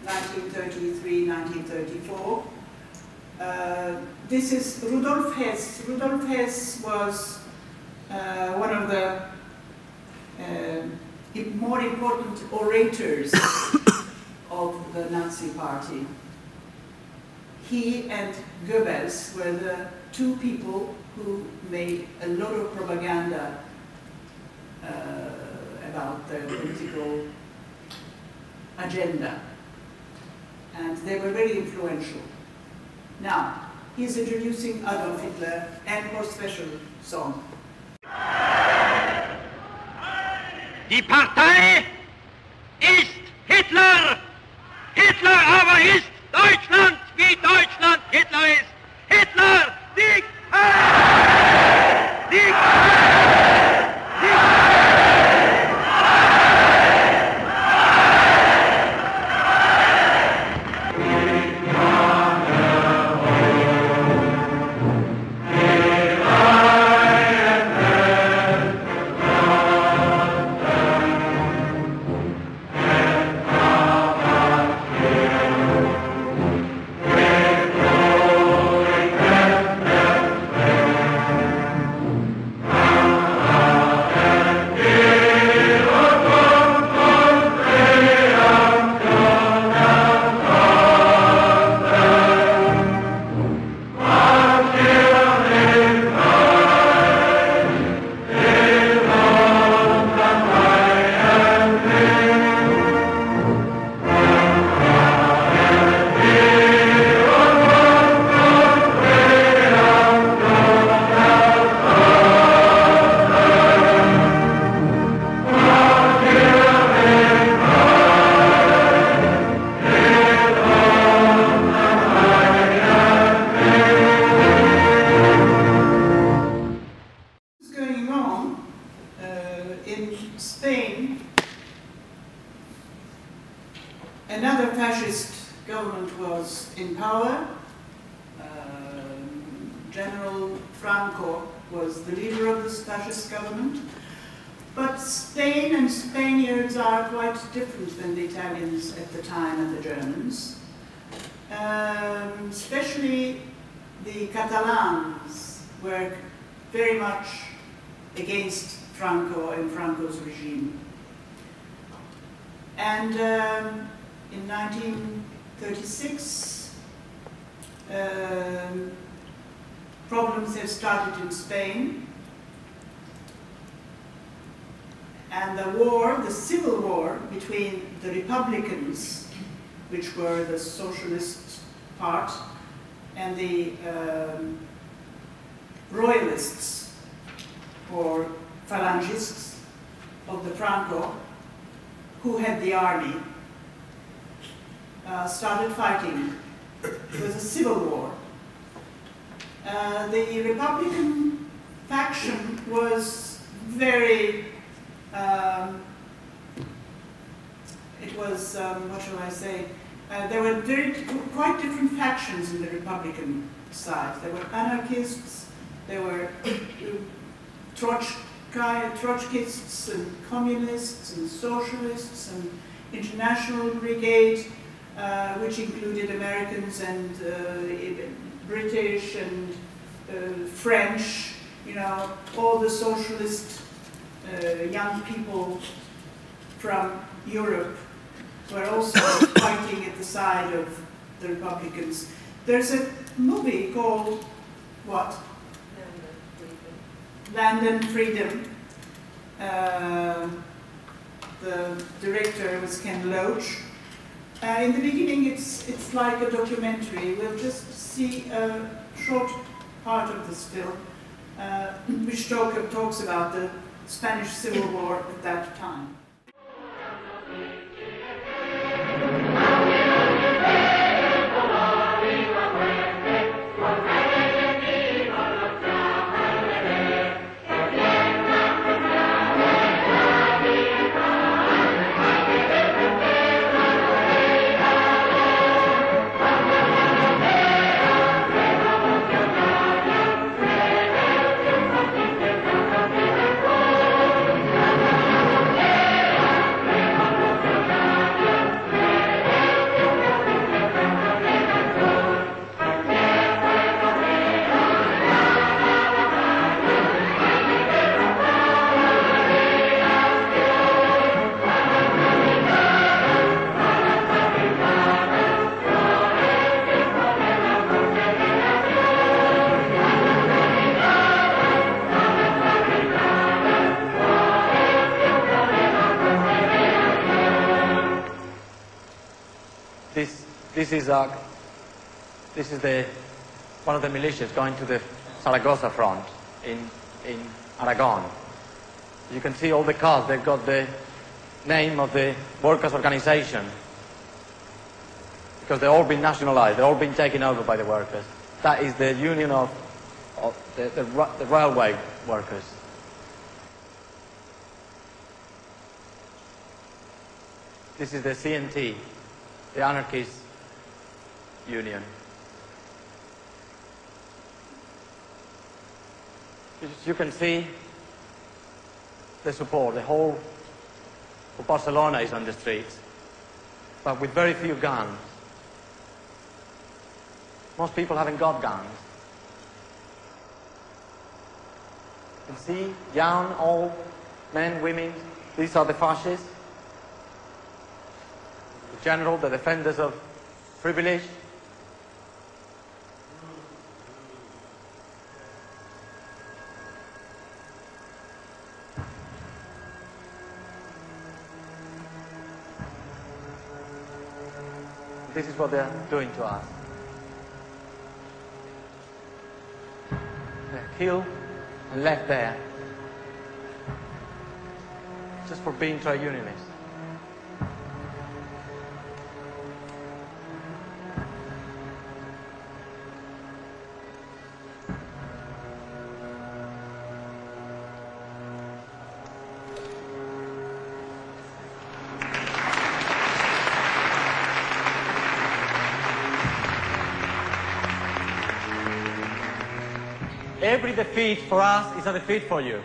1933-1934. This is Rudolf Hess. Rudolf Hess was one of the more important orators of the Nazi Party. He and Goebbels were the two people who made a lot of propaganda about their political agenda. And they were very influential. Now, he's introducing Adolf Hitler and her special song. Die Partei ist Hitler! Hitler aber ist Deutschland, wie Deutschland Hitler ist! Hitler, Sieg! Sieg! Another fascist government was in power. General Franco was the leader of this fascist government. But Spain and Spaniards are quite different than the Italians at the time and the Germans. Especially the Catalans were very much against Franco and Franco's regime. And in 1936, problems have started in Spain. And the war, the civil war between the Republicans, which were the socialist part, and the Royalists, or Phalangists of the Franco, who had the army, started fighting. It was a civil war. The Republican faction was very, what shall I say, there were quite different factions in the Republican side. There were anarchists, there were Trotskyists and communists and socialists and International Brigade, which included Americans and British and French, you know, all the socialist young people from Europe were also fighting at the side of the Republicans. There's a movie called, what? Land and Freedom. The director was Ken Loach. In the beginning, it's like a documentary. We'll just see a short part of this film, which talks about the Spanish Civil War at that time. This is one of the militias going to the Zaragoza front in Aragon. You can see all the cars, they've got the name of the workers' organization, because they've all been nationalized, they've all been taken over by the workers. That is the union of the railway workers. This is the CNT, the anarchist union. You can see the support, the whole of Barcelona is on the streets, but with very few guns. Most people haven't got guns. You can see young, old, men, women, these are the fascists. The general, the defenders of privilege. This is what they're doing to us. They're killed and left there just for being trade unionists. Every defeat for us is a defeat for you.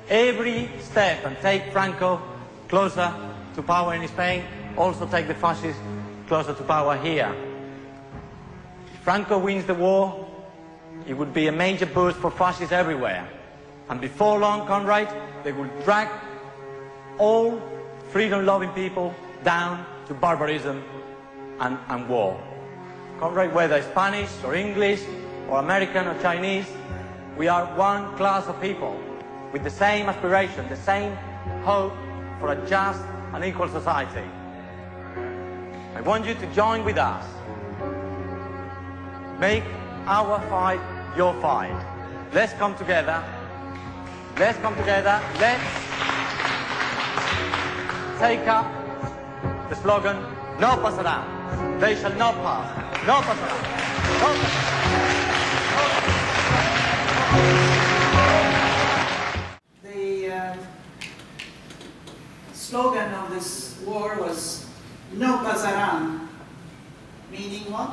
Every step, and take Franco closer to power in Spain, also take the fascists closer to power here. If Franco wins the war, it would be a major boost for fascists everywhere. And before long, Conrad, they will drag all freedom-loving people down to barbarism and war. Conrad, whether Spanish or English or American or Chinese, we are one class of people with the same aspiration, the same hope for a just and equal society. I want you to join with us. Make our fight your fight. Let's come together. Let's come together. Let's take up the slogan, no pasarán. They shall not pass. No pasarán. No pasarán. The slogan of this war was "No pasarán," meaning what?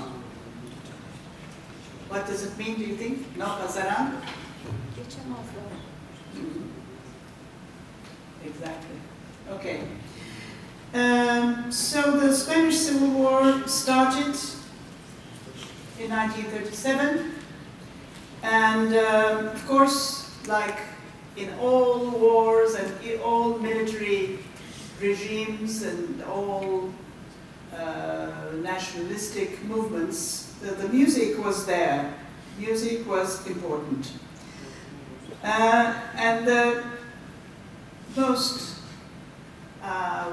What does it mean, do you think? No pasarán? Exactly. Okay. So the Spanish Civil War started in 1937. And of course, like in all wars and in all military regimes and all nationalistic movements, the music was there. Music was important. And the most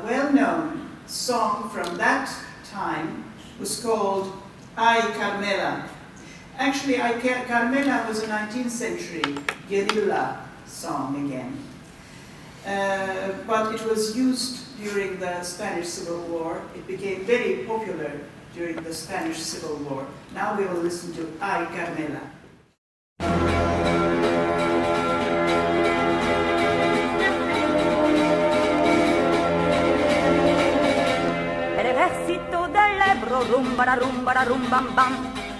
well-known song from that time was called Ay Carmela. Actually, Carmela was a 19th century guerrilla song again. But it was used during the Spanish Civil War. It became very popular during the Spanish Civil War. Now we will listen to Ay Carmela. El ejército del Ebro, rumba, rumba, rumbam, bam.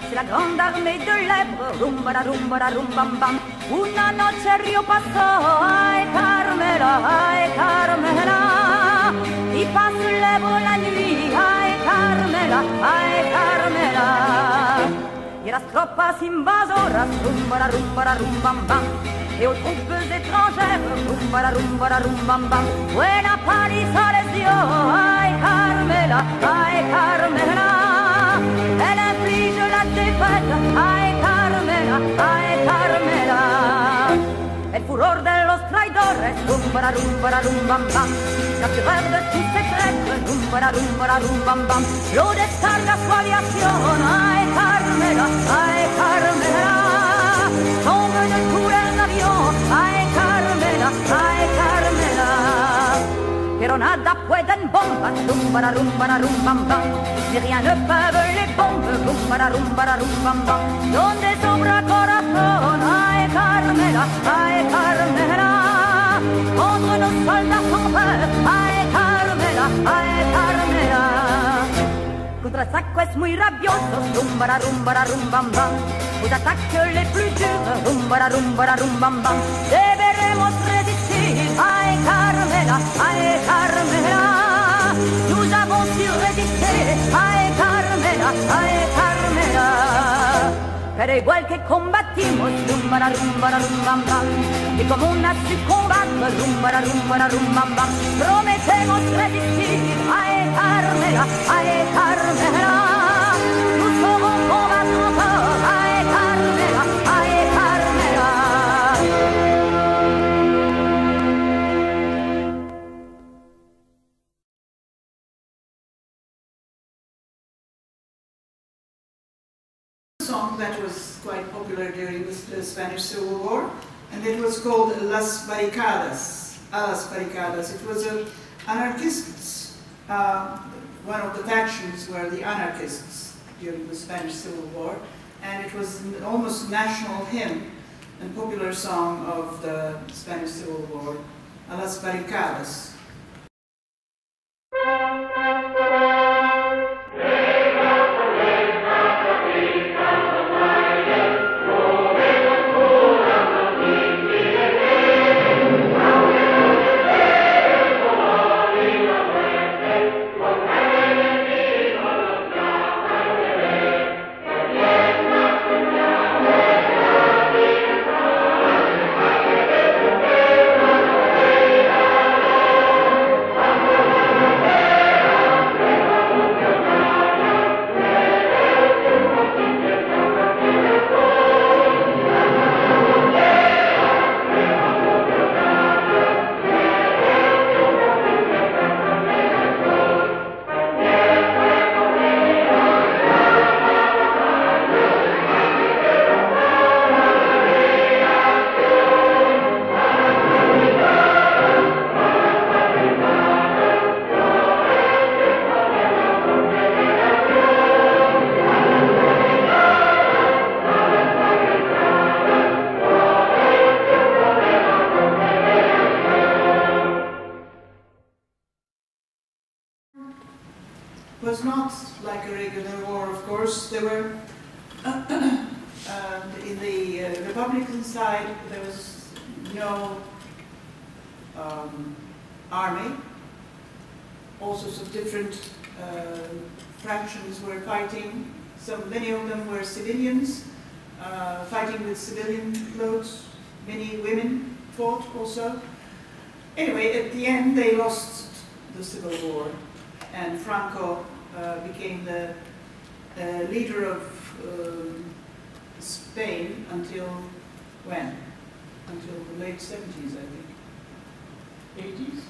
C'est la grande armée de l'Èbre, rumba, rumba, rumbam, bam. Una noche Río pasó, ay Carmela, y passe l'Èbre la nuit, ay Carmela. Y las tropas invasoras, rumba, rumbam, bam. Et aux troupes étrangères, rumba, rumbam, bam. Buena paliza les dio, ay Carmela. Elle inflige la défaite, ay Carmela. El furor de los traidores, rum bam bam. La fureur de tous ces traîtres, rum bam bam. L'eau descarga su aviación, ay Carmela, tombe de tous les avions, ay Carmela, pero nada pueden bombas, rum bam bam. Si rien ne peuvent les bombes, rum bam bam. Donde sobra corazón, ay Carmela, contre nos soldats sans peur, ay Carmela. Contra saco es muy rabioso, rum bam bam. Vous attaques les plus durs, rum bam bam. Deberemos resistir, ay Carmela. Nous avons su résister, ay Carmela. Pero igual que combatimos, rum bam bam. Y como una su combattre, rum bam bam. Prometemos resistir, ay Carmela. Nous saurons combattre encore, ay Carmela. Song that was quite popular during the Spanish Civil War, and it was called Las Barricadas. It was anarchists. One of the factions were the anarchists during the Spanish Civil War, and it was an almost national hymn and popular song of the Spanish Civil War, Las Barricadas. Was not like a regular war, of course. There were, in the Republican side, there was no army. All sorts of different fractions were fighting. Many of them were civilians, fighting with civilian clothes. Many women fought also. Anyway, at the end, they lost the Civil War, and Franco became the leader of Spain until when? Until the late 70s, I think. 80s?